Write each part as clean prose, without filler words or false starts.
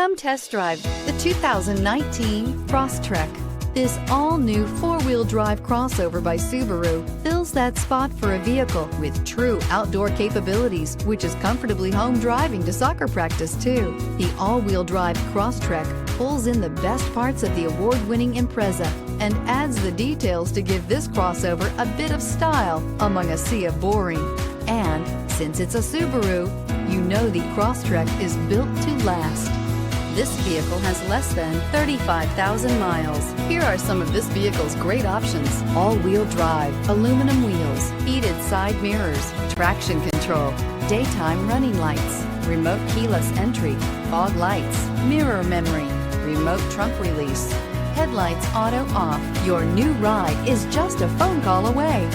Come test drive the 2019 Crosstrek. This all-new four-wheel drive crossover by Subaru fills that spot for a vehicle with true outdoor capabilities, which is comfortably home driving to soccer practice too. The all-wheel drive Crosstrek pulls in the best parts of the award-winning Impreza and adds the details to give this crossover a bit of style among a sea of boring. And since it's a Subaru, you know the Crosstrek is built to last. This vehicle has less than 35,000 miles. Here are some of this vehicle's great options: all-wheel drive, aluminum wheels, heated side mirrors, traction control, daytime running lights, remote keyless entry, fog lights, mirror memory, remote trunk release, headlights auto off. Your new ride is just a phone call away.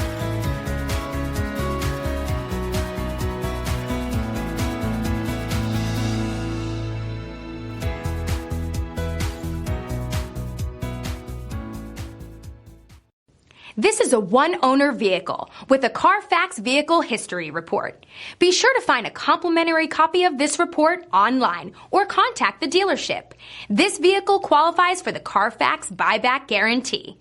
This is a one-owner vehicle with a CARFAX Vehicle History Report. Be sure to find a complimentary copy of this report online or contact the dealership. This vehicle qualifies for the CARFAX Buyback Guarantee.